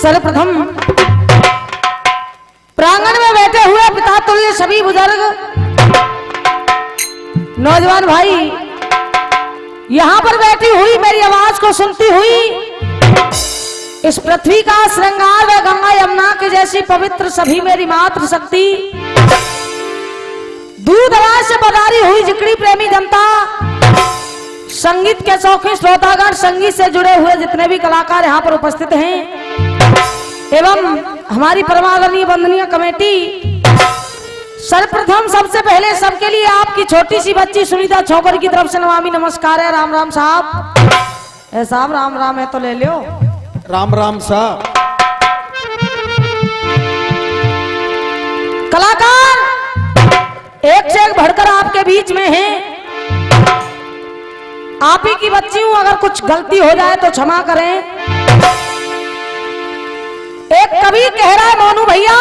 सर्वप्रथम प्रांगण में बैठे हुए पिता तुल्य सभी बुजुर्ग नौजवान भाई, यहां पर बैठी हुई मेरी आवाज को सुनती हुई इस पृथ्वी का श्रृंगार व गंगा यमुना के जैसी पवित्र सभी मेरी मातृ शक्ति, दूर दराज से पधारी हुई जिकड़ी प्रेमी जनता, संगीत के शौकीन श्रोतागण, संगीत से जुड़े हुए जितने भी कलाकार यहाँ पर उपस्थित हैं, एवं हमारी परमादरणीय वंदनीय कमेटी, सर्वप्रथम सबसे पहले सबके लिए आपकी छोटी सी बच्ची सुनीता छोकर की तरफ से नमामि नमस्कार है। राम राम साहब। साहब राम राम है तो ले लो। राम राम साहब। कलाकार एक से एक बढ़कर आपके बीच में हैं। आप ही की बच्ची हूं, अगर कुछ गलती हो जाए तो क्षमा करें। एक कवि कह रहा है मोनू भैया,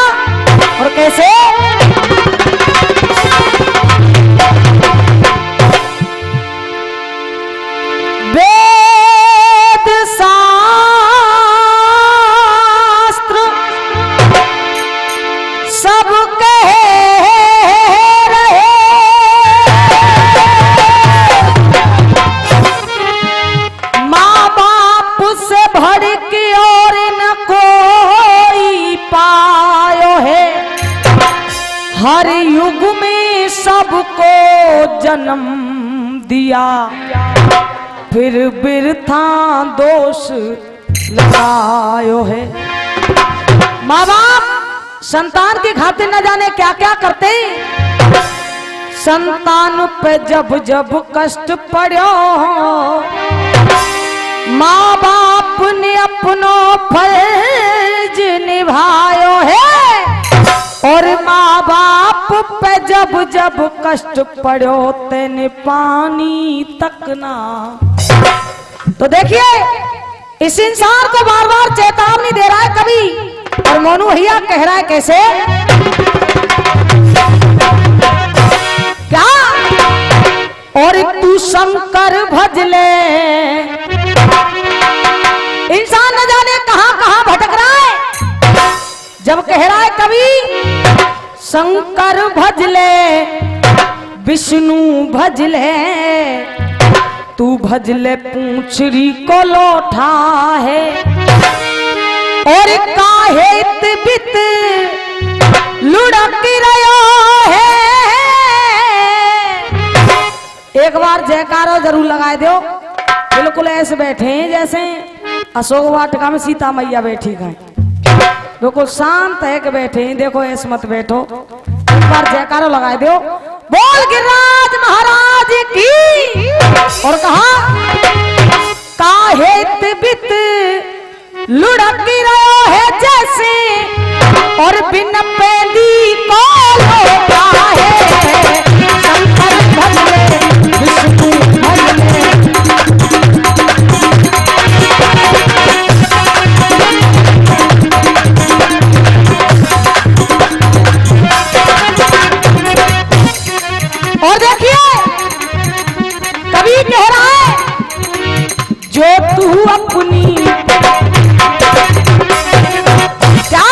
और कैसे वेद शास्त्र सब कह रहे, माँ बाप से बढ़ के और न कोई पायो है, हर युग में सबको जन्म दिया, फिर बिरथा दोष लगायो है। माँ बाप संतान की खातिर न जाने क्या क्या करते, संतान पे जब जब कष्ट पड़ो, माँ बाप ने अपनो फर्ज निभायो है, और माँ बाप पे जब जब कष्ट पड़ो तेने पानी तक ना। तो देखिए इस इंसान को बार बार चेतावनी दे रहा है कवि, और मोनू भैया कह रहा है कैसे, क्या और तू शंकर भज ले। इंसान न जाने कहां कहां भटक रहा है, जब कह रहा है कवि शंकर भज ले, विष्णु भज ले, तू भज ले पूंछरी को लौटा है, और काहे बित लुढ़क रहो है। एक बार जयकारा जरूर लगाए दो। बिल्कुल ऐसे बैठे हैं जैसे अशोक वाटिका में सीता मैया बैठी गए, बिल्कुल शांत है कि बैठे हैं। देखो ऐसे मत बैठो, एक बार जयकारा लगाए दो। बोल गिरिराज महाराज की। और कहा काहे बित लुढ़क रहो है जैसे, और बिन पेंदी को लौटा है, शंकर भज ले, विष्णु भज ले। और देखिए कवि कह रहा है जो तू अपनी क्या,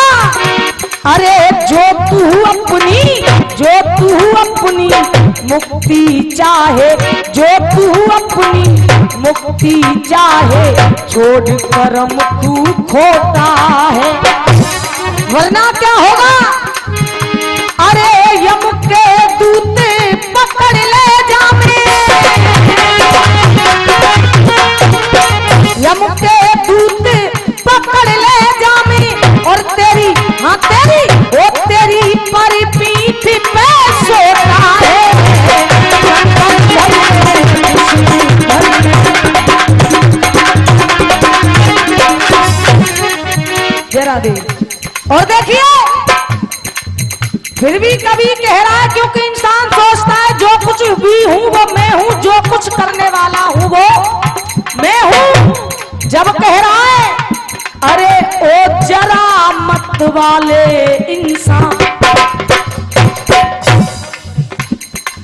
अरे जो तू अपनी मुक्ति चाहे, जो तू अपनी मुक्ति चाहे, छोड़ कर्म तू खोता है, वरना क्या होगा। अरे यम के दूत पकड़ ले जामे, यम के दूत पकड़ ले जामे, और तेरी हाँ तेरी वो तेरी पर पीठ पे सोता है। जरा दे। और देखिए फिर भी कभी कह रहा है, क्योंकि इंसान सोचता है जो कुछ भी हूं वो मैं हूं, जो कुछ करने वाला हूं वो मैं हूं। जब कह रहा है अरे ओ जरा मत वाले इंसान,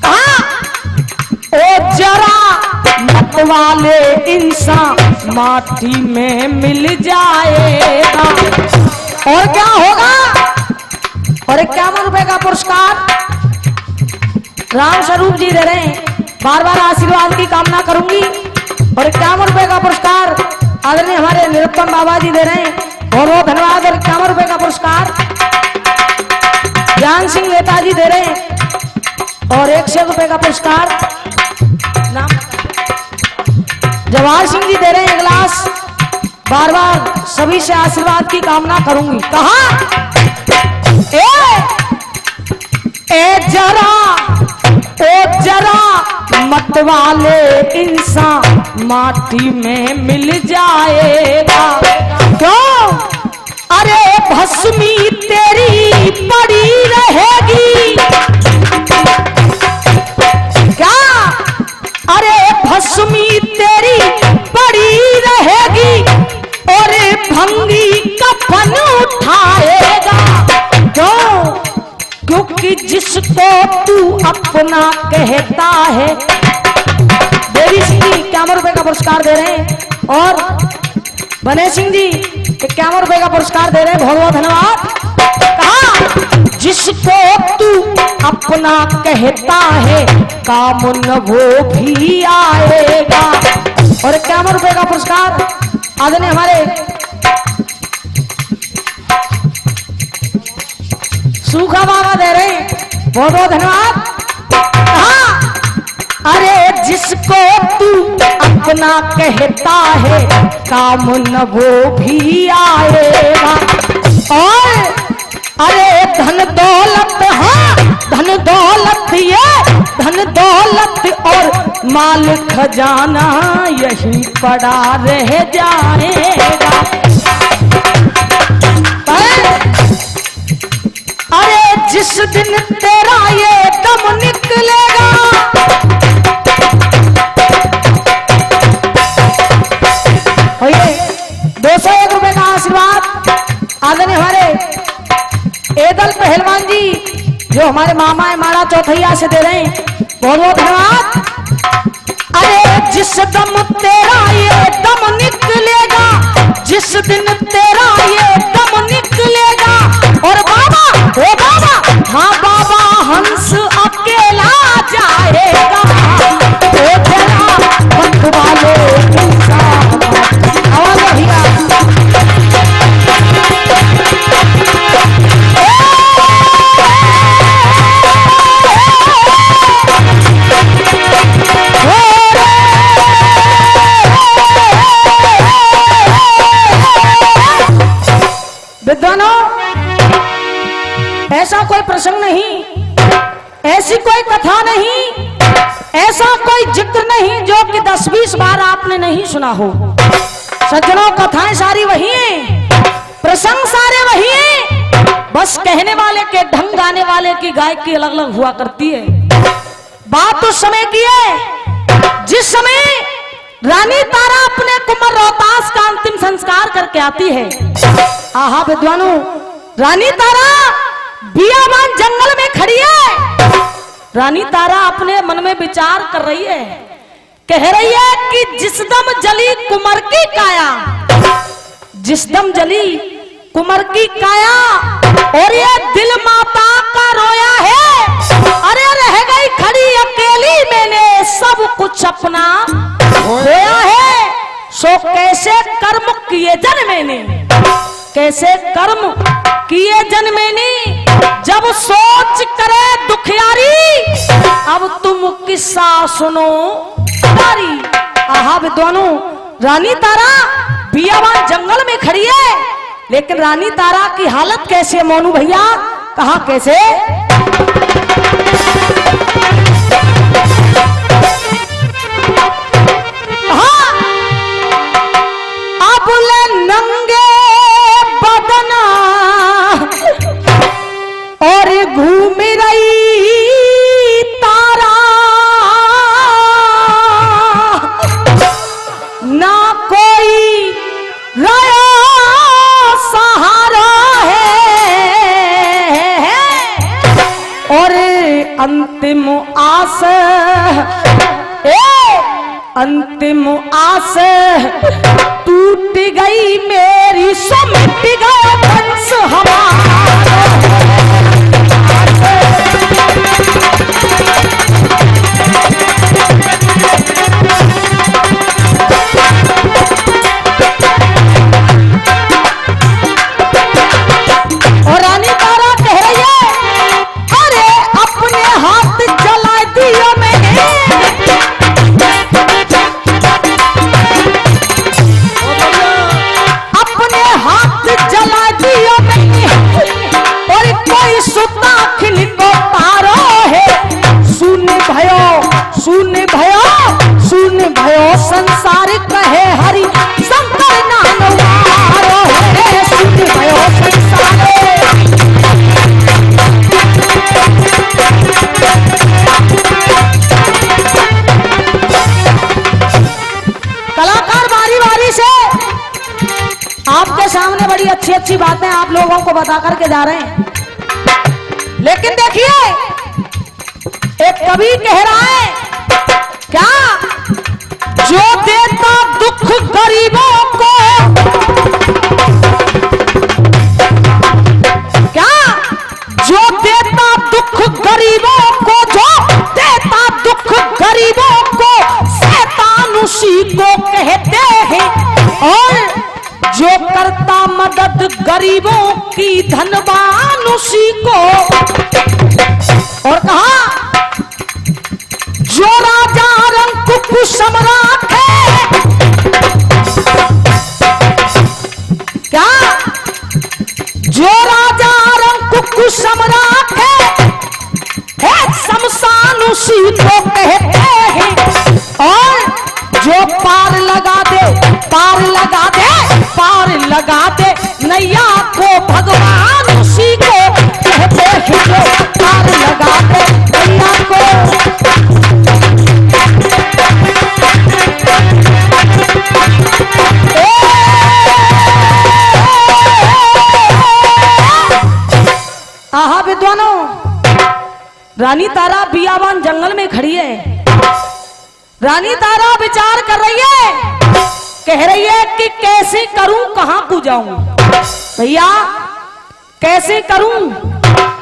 कहा ओ जरा मत वाले इंसान, माटी में मिल जाएगा। और क्या होगा? और 51 रुपए का पुरस्कार राम स्वरूप जी दे रहे हैं। बार बार आशीर्वाद की कामना करूंगी। और 51 रुपए का पुरस्कार आदरणीय हमारे निरुत्तम बाबा जी दे रहे हैं, बहुत बहुत धन्यवाद। और 51 रुपए का पुरस्कार ज्ञान सिंह नेताजी दे रहे हैं। और 100 रुपए का पुरस्कार नाम जवाहर सिंह जी दे रहे हैं। गिलास बार बार सभी से आशीर्वाद की कामना करूंगी। कहा जरा मत वाले इंसान माटी में मिल जाएगा। क्यों? अरे भस्मी तेरी पड़ी रहेगी। क्या? अरे भस्मी तेरी पड़ी रहेगी और भंगी कफन उठाएगा। क्यों? क्योंकि जिसको तू अपना कहता है। देवी सिंह जी 51 रुपए का पुरस्कार दे रहे हैं। और बने सिंह जी 51 रुपए का पुरस्कार दे रहे हैं, बहुत बहुत धन्यवाद। कहा जिसको तू अपना कहता है काम न वो भी आएगा। और 51 रुपए का पुरस्कार आदरणीय हमारे सूखा बाबा दे रहे हैं, बहुत बहुत धन्यवाद। अरे जिसको तू अपना कहता है काम न वो भी आएगा। और अरे धन दौलत, हाँ धन दौलत, ये धन दौलत और माल खजाना यही पड़ा रह जाएगा। अरे जिस दिन तेरा ये दम निकलेगा, भैया 201 रुपए का आशीर्वाद आदरणीय हमारे एदल पहलवान जी जो हमारे मामा है माड़ा चौथैया से दे रहे हैं, बहुत बहुत धन्यवाद। अरे जिस दम तेरा ये दम निकलेगा, जिस दिन तेरा ये दम निकलेगा। और बाबा, ओ बाबा, हाँ बाबा हंस अकेला जाएगा। ओ तेरा मत वाले इंसान, आवाज भैया। विद्वानों, ऐसा कोई प्रसंग नहीं, ऐसी कोई कथा नहीं, ऐसा कोई जिक्र नहीं जो कि 10-20 बार आपने नहीं सुना हो। सज्जनों, कथाएं सारी वही हैं, प्रसंग सारे वही हैं, बस कहने वाले के ढंग गाने वाले की गायकी अलग अलग हुआ करती है। बात उस समय की है जिस समय रानी तारा अपने कुंवर रोहतास का अंतिम संस्कार करके आती है। आहा विद्वानों, रानी तारा बियाबान जंगल में खड़ी है। रानी तारा अपने मन में विचार कर रही है, कह रही है कि जिस दम जली कुंवर की काया, जिस दम जली कुंवर की काया और ये दिल माता का रोया है। अरे रह गई खड़ी अकेली, मैंने सब कुछ अपना खोया है। सो कैसे कर्म किए जन मैंने, कैसे कर्म किए जन मैंने, जब सोच करे दुखियारी, अब तुम किस्सा सुनो तारी। आहा विद्वानों, रानी तारा बियाबान जंगल में खड़ी है, लेकिन रानी तारा की हालत कैसे है मोनू भैया? कहा कैसे? अब ले नंगे बदना और घूम रही तारा, ना कोई रया सहारा है और अंत अंतिम आस टूट गई मेरी, सो मिट गए वंश हमारा। और रानी तारा कह रही है, अरे अपने हाथ जला दियो मैंने, अपने हाथ जला दियो मैंने, और कोई सुताखिल को पारो है। सुन भयो संसार कहे हरि, शंकर नानवारो है। सुन भयो संसार, कलाकार बारी बारी से आपके सामने बड़ी अच्छी अच्छी बातें आप लोगों को बता करके जा रहे हैं, लेकिन देखिए एक कवि कह रहा है क्या, जो देता दुख गरीबों को, क्या जो देता दुख गरीबों को, जो देता दुख गरीबों को, शैतान उसी को कहते हैं। और जो करता मदद गरीबों की, धनवान उसी को। और कहा, जो राजा रंग सम्राट है, क्या जो राजा रंग सम्राट है, शमशान उसी को कहते हैं। और जो पार लगा दे, पार लगा दे, पार लगा दे नैया को, भगवान उसी को कहते हैं। जो पार लगा दे नैया को, आहा विद्वानों, रानी तारा बियाबान जंगल में खड़ी है। रानी तारा विचार कर रही है, कह रही है कि कैसे करूं, कहां को जाऊं। भैया कैसे करूं,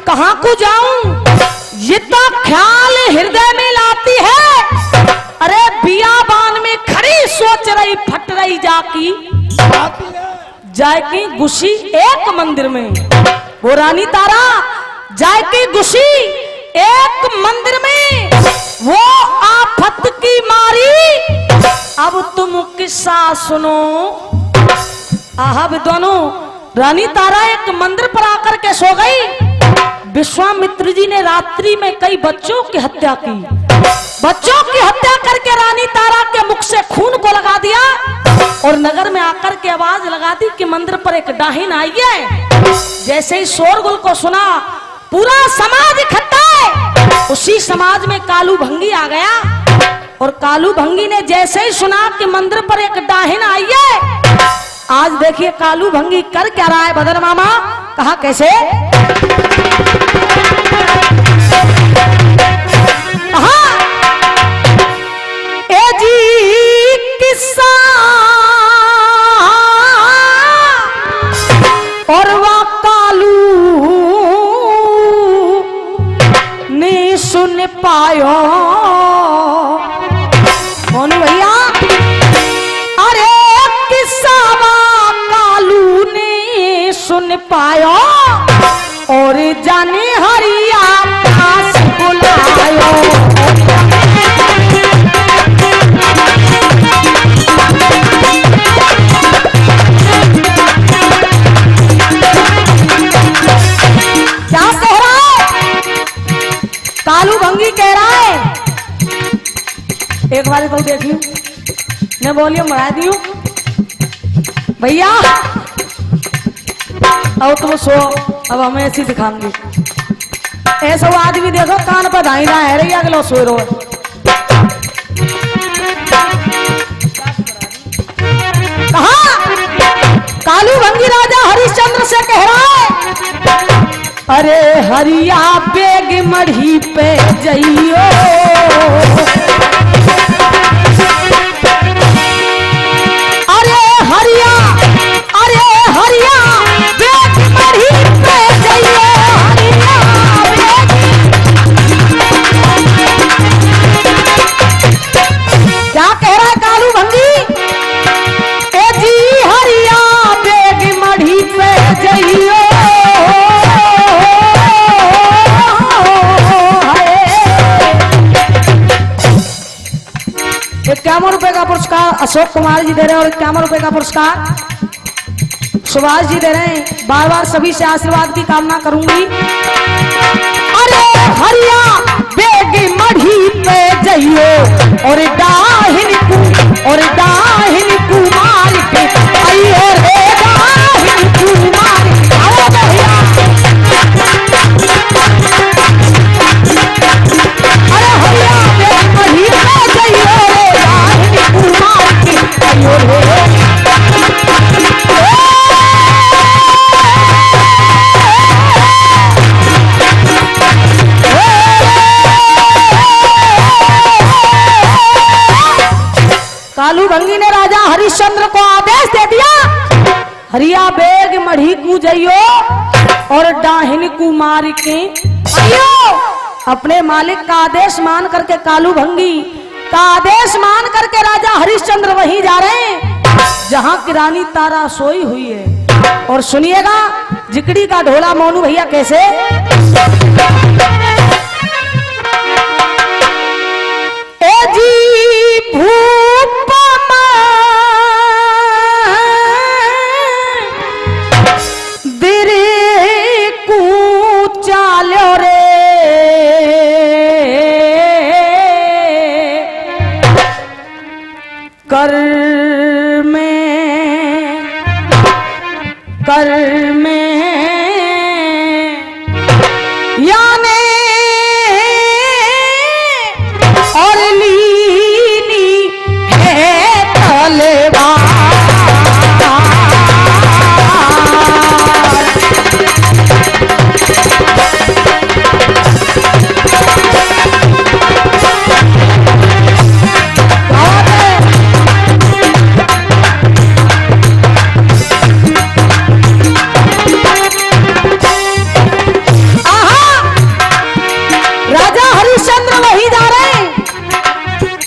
कहां को जाऊं, ये तो ख्याल हृदय में लाती है। अरे बियाबान में खड़ी सोच रही, फट रही जाकी गुशी एक मंदिर में, वो रानी तारा जाकी गुशी एक मंदिर में, वो आफत की मारी। अब तुम किस्सा सुनो। आहा विद्वानों, रानी तारा एक मंदिर पर आकर के सो गई। विश्वामित्र जी ने रात्रि में कई बच्चों की हत्या की। बच्चों की हत्या करके रानी तारा के मुख से खून को लगा दिया और नगर में आकर के आवाज लगा दी कि मंदिर पर एक डाहिन आई है। जैसे ही शोरगुल को सुना, पूरा समाज इकट्ठा है। उसी समाज में कालू भंगी आ गया और कालू भंगी ने जैसे ही सुना कि मंदिर पर एक डाहिन आई है, आज देखिए कालू भंगी कर क्या रहा है। बदर मामा कहा कैसे, ए जी किस्सा और वा कालू ने सुन पायो। कौन भैया? अरे किस्सा वा कालू ने सुन पायो और जाने हरिया पास बुलायो। क्या कह रहा है कालू भंगी? कह रहा है एक बार तो देख लू, मैं वॉल्यूम बढ़ा दी हूं भैया। अब तुम सो, अब हमें ऐसी दिखाऊंगी। ऐसा आदमी देखो कान पर धाई रहा है, रही अगलो सो रो। कहा कालू भंगी राजा हरिश्चंद्र से कह रहा है, अरे हरिया बेग मढ़ी पे जइयो। पुरस्कार अशोक कुमार जी दे रहे हैं और 51 रुपए का पुरस्कार सुभाष जी दे रहे हैं। बार बार सभी से आशीर्वाद की कामना करूंगी। अरे हरिया बेगी मढ़ी पे जइयो और डाहिन कुमार के आइयो रे डाहिन कुमार आओ भैया। अरे हरिया बेगी मढ़ी पे जइयो रे डाहिन कुमार के आइयो रे। कालू भंगी ने राजा हरिश्चंद्र को आदेश दे दिया, हरिया बेग मढ़ी कू जइयो और डाहिन कुमार के आइयो। अपने मालिक का आदेश मान करके कालू भंगी का आदेश मान करके राजा हरिश्चंद्र वहीं जा रहे हैं जहां की रानी तारा सोई हुई है। और सुनिएगा जिकड़ी का ढोला मोनू भैया कैसे। ए जी कर में याने और लीनी है तलवार।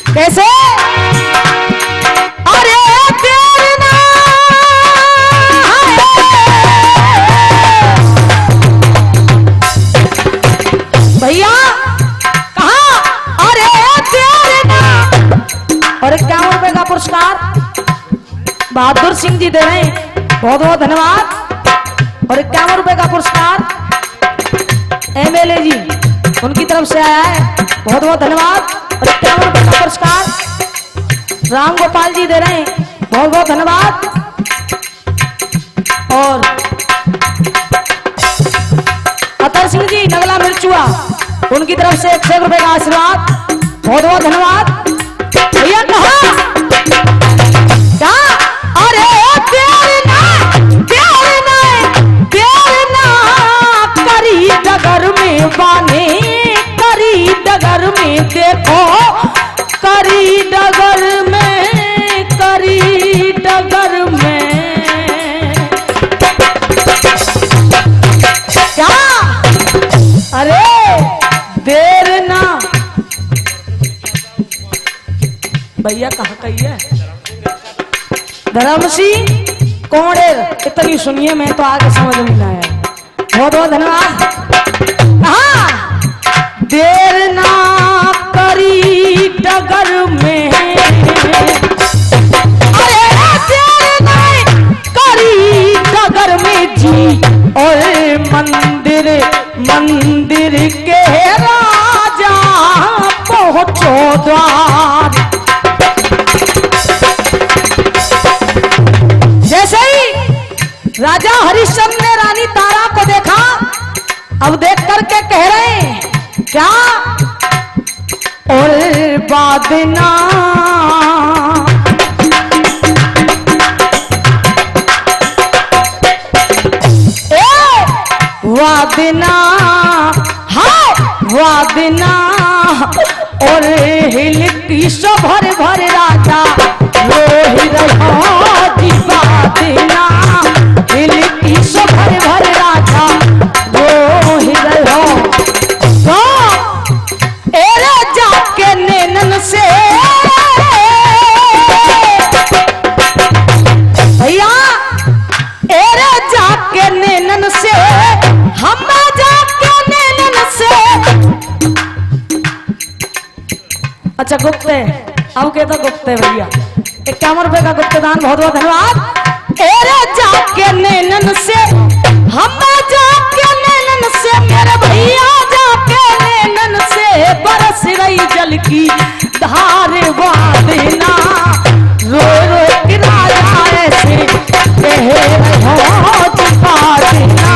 कैसे? अरे तेरना भैया कहा? अरे तेरना और 51 रुपए का पुरस्कार बहादुर सिंह जी दे रहे हैं, बहुत बहुत धन्यवाद। और 51 रुपए का पुरस्कार MLA जी उनकी तरफ से आया है, बहुत बहुत धन्यवाद। और 51 रुपए का पुरस्कार राम गोपाल जी दे रहे हैं, बहुत बहुत धन्यवाद। और अतर सिंह जी नगला मिर्चुआ उनकी तरफ से 100 रुपए का आशीर्वाद, बहुत बहुत धन्यवाद। भैया कहा क्या? अरे करी डगर में बाने, करी डगर में देखो, करी डगर में, करी डगर में क्या? अरे देर ना भैया कहा कहिए धर्म सिंह कौड़ेर इतनी सुनिए, मैं तो आगे समझ में ना आया। बहुत बहुत धन्यवाद। देर ना करी डगर में, अरे देर ना करी डगर में जी। और मंदिर मंदिर के राजा पहुंचो द्वार। जैसे ही राजा हरिश्चंद्र ने रानी तारा को देखा, अब देख करके कह रहे हैं क्या? और बादना वादना, हाँ वादना और हिलती सो भर भर राजा रोहि रहा जी। वादना हिलती सो भर भर राजा रोहि रहा। एरे जाके नैनन से भैया, एरे जाके नैनन से, हम जाके नैनन से। अच्छा गुप्ते, अब कहता गुप्ते भैया ₹51 का गुप्तदान, बहुत बहुत धन्यवाद। एरे जाके नैनन से, हम जाके नैनन से, मेरे भैया जाके नैनन से, बरस रही जल की धार वादिना, रोए रोए कि राजा ऐसे कह रहो तुकारिना।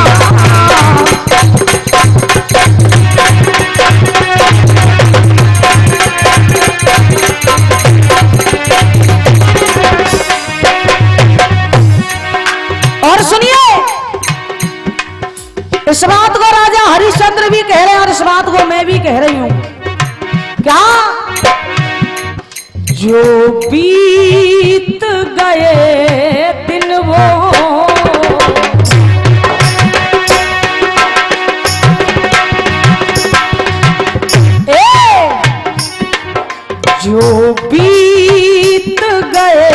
और सुनिए, इस बात को राजा हरिश्चंद्र भी कह रहे हैं और इस बात को मैं भी कह रही हूं। क्या? जो बीत गए दिन वो जो बीत गए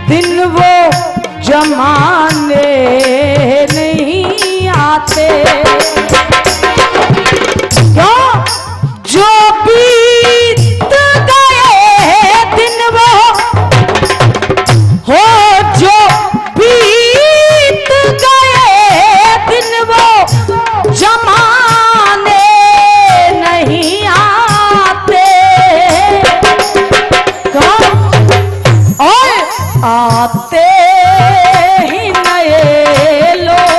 दिन वो जमाने नहीं आते। क्यों? जो बीत गए दिन वो हो, जो बीत गए दिन वो जमाने नहीं आते। क्यों? और आते ही नए लोग।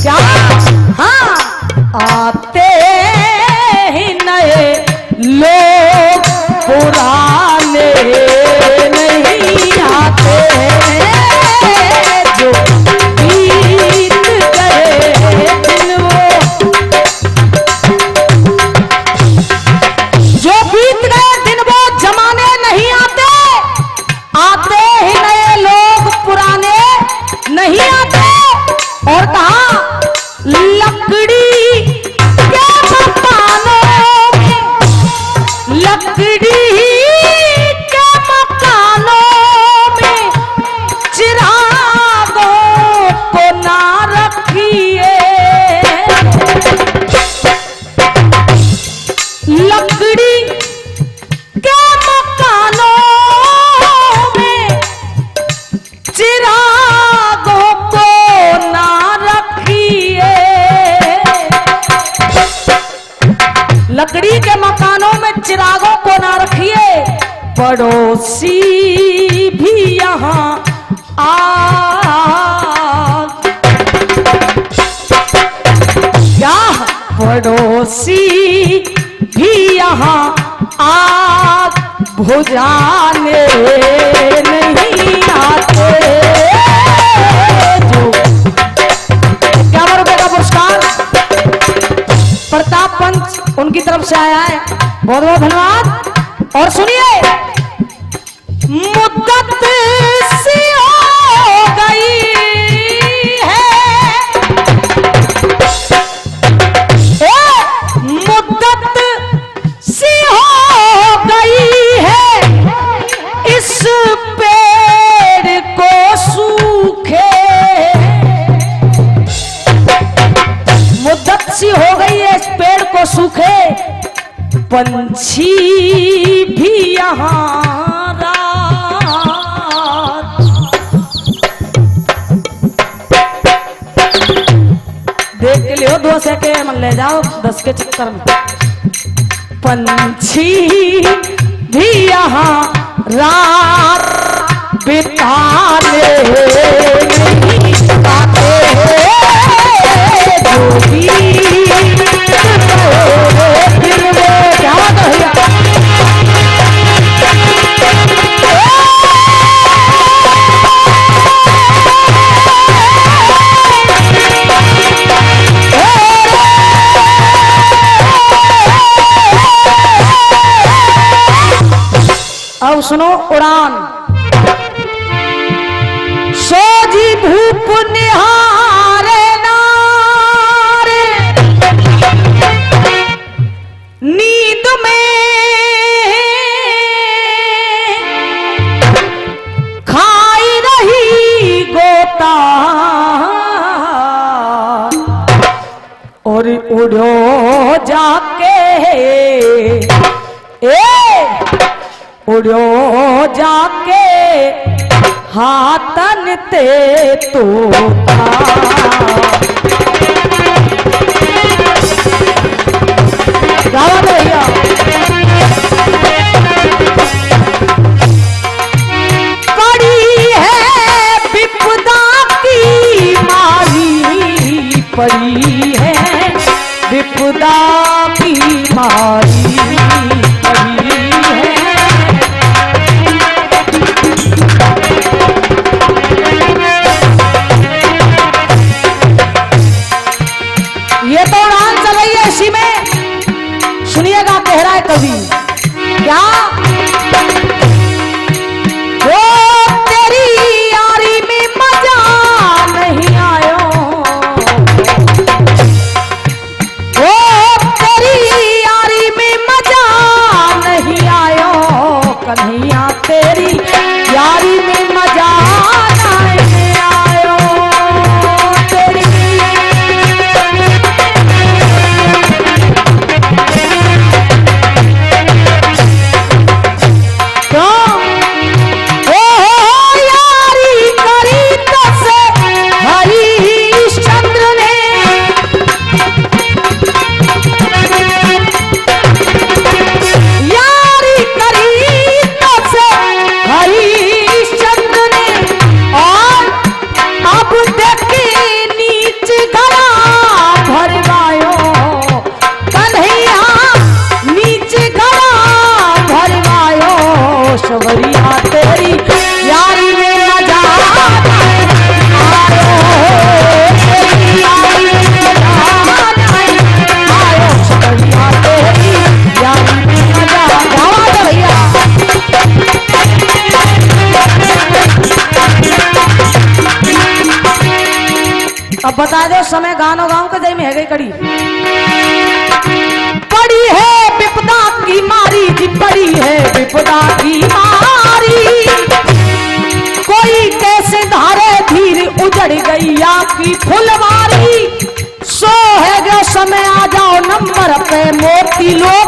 क्या? हाँ, आते ही नए लोग, पुराने नहीं आते। जो बीत गए दिन वो, जो बीत गए दिन वो जमाने नहीं आते। आते ही नए लोग, पुराने नहीं आते। और कहा लकड़ी के मकानों में, लकड़ी के मकानों में चिरागों को ना रखिए। लकड़ी के मकानों में चिरागों को ना रखिए। लकड़ी के मकानों में चिरागों को ना रखिए। पड़ोसी भी यहाँ क्या? पड़ोसी भी यहाँ आग बुझाने नहीं आते। जो ₹51 का पुरस्कार प्रताप पंच उनकी तरफ से आया है, बहुत बहुत धन्यवाद। और सुनिए, मुद्दत सी हो गई है, मुद्दत सी हो गई है, इस पेड़ को सूखे। मुद्दत सी हो गई है इस पेड़ को सूखे। पंछी भी यहाँ रात, देख के लियो 2 सेके मन ले जाओ 10 के चक्कर में। पंछी भी यहाँ रात बिताने नहीं आते। जो भी दिल में क्या कहिया, अब सुनो उड़ान। सोजी भूप निहारे नारे, नींद में खाई रही गोता, और उड़ो जाके उड़ो जाके हाथन ते तोता। गावा दो भैया। पड़ी है विपदा की मारी, पड़ी है विपदा की मारी, पड़ी है। ये तो उड़ान चल रही है इसी में, सुनिएगा कह रहा है कवि क्या। वो तेरी यारी में मजा नहीं आयो, वो तेरी यारी में मजा नहीं आयो, कन्हैया तेरी यारी में मजा नहीं आयो। तेरी सवरिया तेरी यारी में मजा आयो, तेरी यारी में मजा आयो, सवरिया तेरी यारी में मजा। गावा दो भैया। अब बता दो समय गानो गाँव के जय में है गई कड़ी। पड़ी है विपदा की मारी जी, पड़ी है विपदा की मारी, कोई कैसे धारे धीर उजड़ गई आपकी फुलवारी। सो है गो समय आ जाओ नंबर पे मोती लोग